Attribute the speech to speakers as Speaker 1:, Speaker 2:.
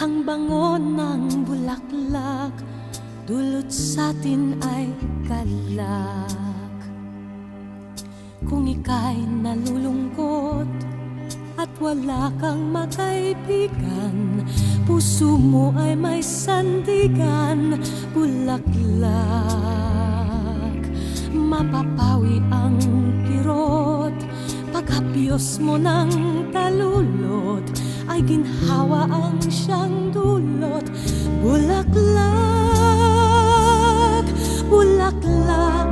Speaker 1: Ang bango ng bulaklak dulot sa'tin ay galak. Kung ika'y nalulungkot at wala kang makaibigan, puso mo ay may sandigan, bulaklak. Mapapawi ang kirot, paghapyos mo ng talulot, ay ginhawa ang siyang dulot. Bulaklak, bulaklak,